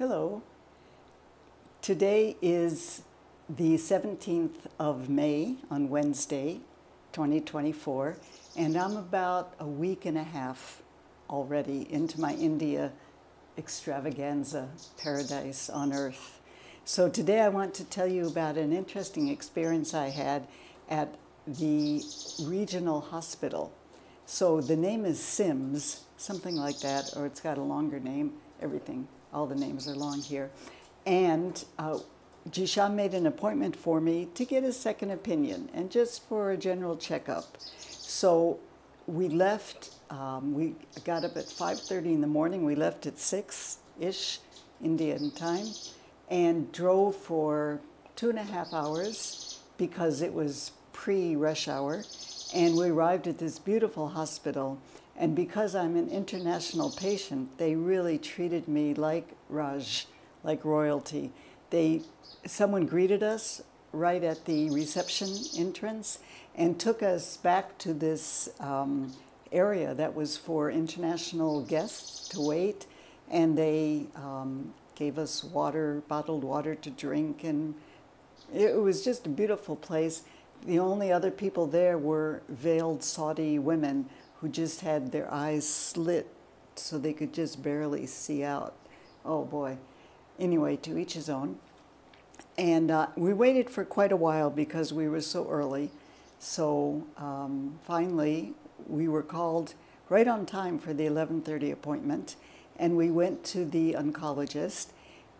Hello. Today is the 17th of May on Wednesday, 2024, and I'm about a week and a half already into my India extravaganza paradise on earth. So today I want to tell you about an interesting experience I had at the regional hospital. So the name is SIMS, something like that, or it's got a longer name, everything. All the names are long here. And Jisha made an appointment for me to get a second opinion and just for a general checkup. So we left, we got up at 5:30 in the morning. We left at 6-ish Indian time and drove for 2.5 hours because it was pre-rush hour. And we arrived at this beautiful hospital. And because I'm an international patient, they really treated me like Raj, like royalty. Someone greeted us right at the reception entrance and took us back to this area that was for international guests to wait. And they gave us water, bottled water to drink. And it was just a beautiful place. The only other people there were veiled Saudi women who just had their eyes slit so they could just barely see out. Oh boy. Anyway, to each his own. And we waited for quite a while because we were so early. So finally, we were called right on time for the 11:30 appointment. And we went to the oncologist.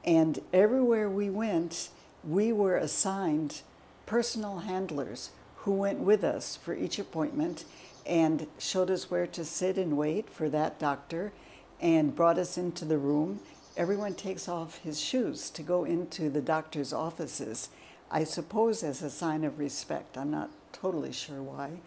And everywhere we went, we were assigned personal handlers who went with us for each appointment and showed us where to sit and wait for that doctor and brought us into the room. Everyone takes off his shoes to go into the doctor's offices, I suppose as a sign of respect. I'm not totally sure why.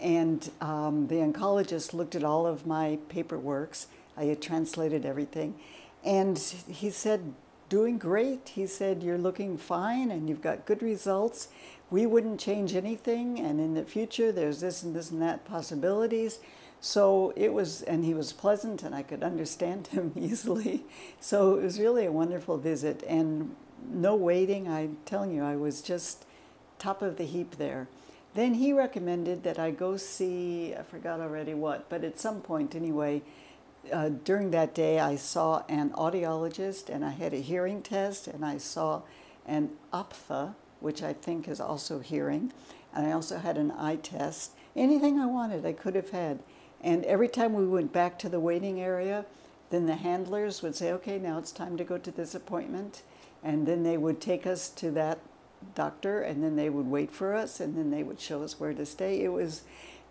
And the oncologist looked at all of my paperworks. I had translated everything. And he said, "Doing great." He said, "You're looking fine and you've got good results. We wouldn't change anything, and in the future there's this and that possibilities." So it was, and he was pleasant and I could understand him easily. So it was really a wonderful visit and no waiting. I'm telling you, I was just top of the heap there. Then he recommended that I go see, I forgot already what, but at some point anyway, during that day, I saw an audiologist and I had a hearing test and I saw an ophtha, which I think is also hearing, and I also had an eye test. Anything I wanted, I could have had. And every time we went back to the waiting area, then the handlers would say, "Okay, now it's time to go to this appointment." And then they would take us to that doctor and then they would wait for us and then they would show us where to stay. It was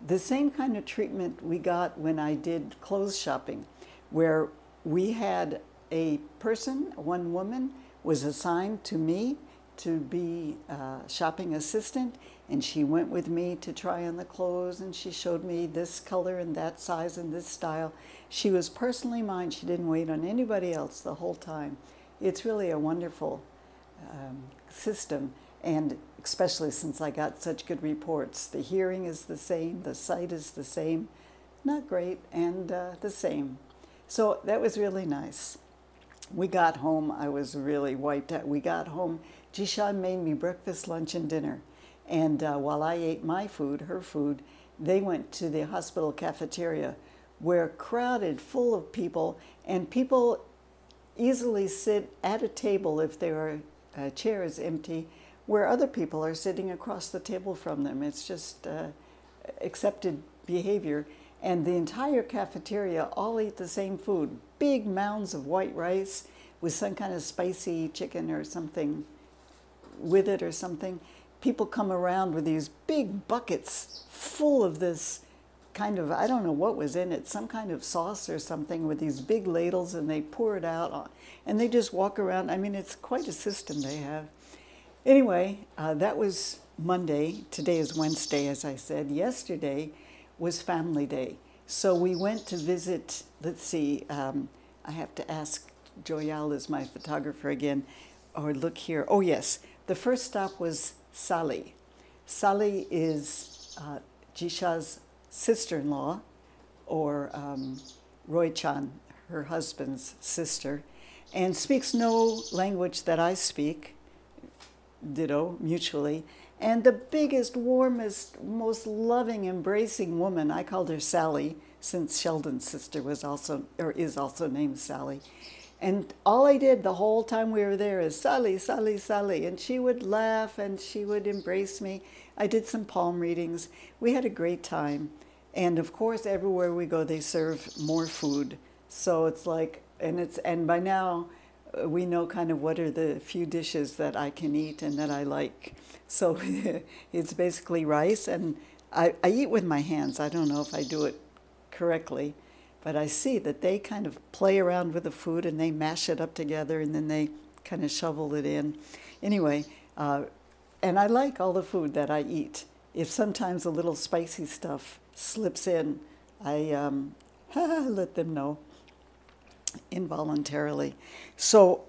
the same kind of treatment we got when I did clothes shopping, where we had a person, one woman, was assigned to me to be a shopping assistant, and she went with me to try on the clothes, and she showed me this color and that size and this style. She was personally mine. She didn't wait on anybody else the whole time. It's really a wonderful system, and especially since I got such good reports. The hearing is the same, the sight is the same, not great, and the same. So that was really nice. We got home, I was really wiped out. We got home, Jisha made me breakfast, lunch, and dinner. And while I ate my food, her food, they went to the hospital cafeteria where crowded, full of people, and people easily sit at a table if their chair is empty, where other people are sitting across the table from them. It's just accepted behavior. And the entire cafeteria all eat the same food. Big mounds of white rice with some kind of spicy chicken or something with it or something. People come around with these big buckets full of this kind of, I don't know what was in it, some kind of sauce or something with these big ladles, and they pour it out and they just walk around. I mean, it's quite a system they have. Anyway, that was Monday. Today is Wednesday, as I said. Yesterday was Family Day. So we went to visit, let's see, I have to ask, Joyal is my photographer again, or look here. Oh yes, the first stop was Sally. Sally is Jisha's sister-in-law, or Roy Chan, her husband's sister. and speaks no language that I speak, ditto, mutually. And the biggest, warmest, most loving, embracing woman, I called her Sally, since Sheldon's sister was also, or is also named Sally. And all I did the whole time we were there is Sally, Sally, Sally. And she would laugh and she would embrace me. I did some palm readings. We had a great time. And of course, everywhere we go, they serve more food. So it's like, and by now, we know kind of what are the few dishes that I can eat and that I like. So it's basically rice, and I eat with my hands. I don't know if I do it correctly, but I see that they kind of play around with the food and they mash it up together and then they kind of shovel it in. Anyway, and I like all the food that I eat. If sometimes a little spicy stuff slips in, I let them know involuntarily. So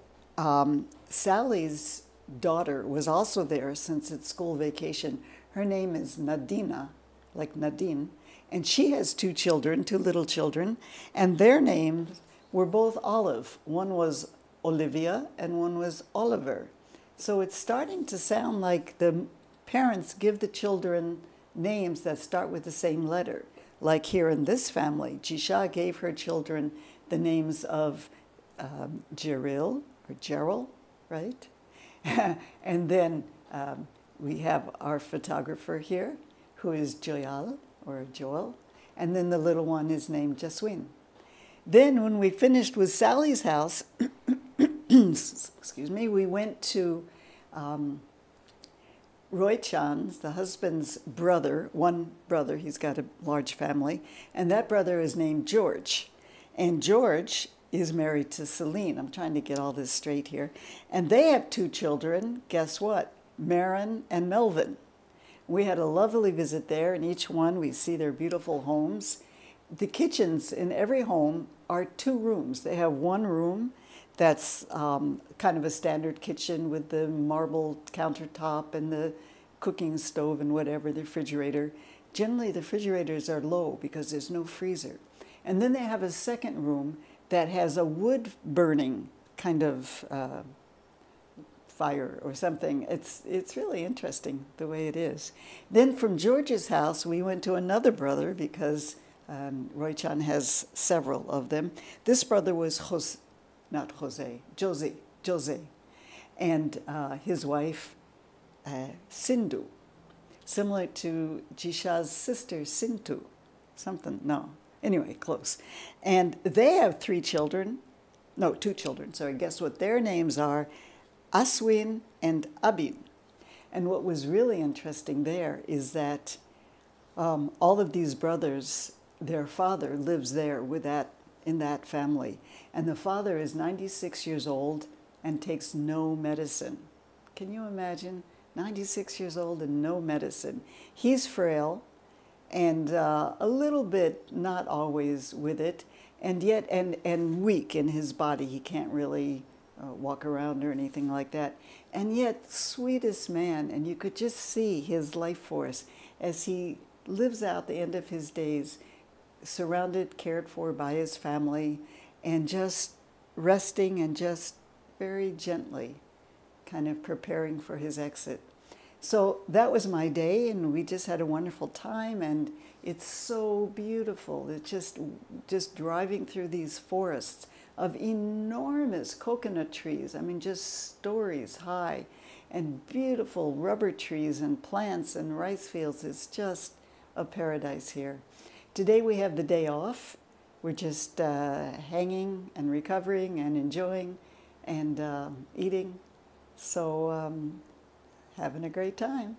Sally's daughter was also there since it's school vacation. Her name is Nadina, like Nadine, and she has two children, two little children, and their names were both Olive. One was Olivia and one was Oliver. So it's starting to sound like the parents give the children names that start with the same letter. Like here in this family, Jisha gave her children the names of Jeril, or Gerald, right? And then we have our photographer here, who is Joyal, or Joel, and then the little one is named Jaswin. Then when we finished with Sally's house, excuse me, we went to Roy Chan, the husband's brother, one brother, he's got a large family, and that brother is named George. And George is married to Celine. I'm trying to get all this straight here. And they have two children, guess what? Marin and Melvin. We had a lovely visit there, and each one, we see their beautiful homes. The kitchens in every home are two rooms. They have one room that's kind of a standard kitchen with the marble countertop and the cooking stove and whatever, the refrigerator. Generally, the refrigerators are low because there's no freezer. And then they have a second room that has a wood burning kind of fire or something. It's really interesting the way it is. Then from George's house, we went to another brother because Roy Chan has several of them. This brother was Jose, and his wife, Sindhu, similar to Jisha's sister, Sintu, something, no. Anyway, close. And they have two children, sorry. Guess what their names are? Aswin and Abin. And what was really interesting there is that all of these brothers, their father lives there in that family. And the father is 96 years old and takes no medicine. Can you imagine? 96 years old and no medicine. He's frail and a little bit not always with it, and yet and weak in his body. He can't really walk around or anything like that. And yet, sweetest man, and you could just see his life force as he lives out the end of his days, surrounded, cared for by his family, and just resting and just very gently kind of preparing for his exit. So that was my day, and we just had a wonderful time, and it's so beautiful. It's just driving through these forests of enormous coconut trees. I mean, just stories high, and beautiful rubber trees and plants and rice fields. It's just a paradise here. Today we have the day off. We're just hanging and recovering and enjoying and eating. So having a great time.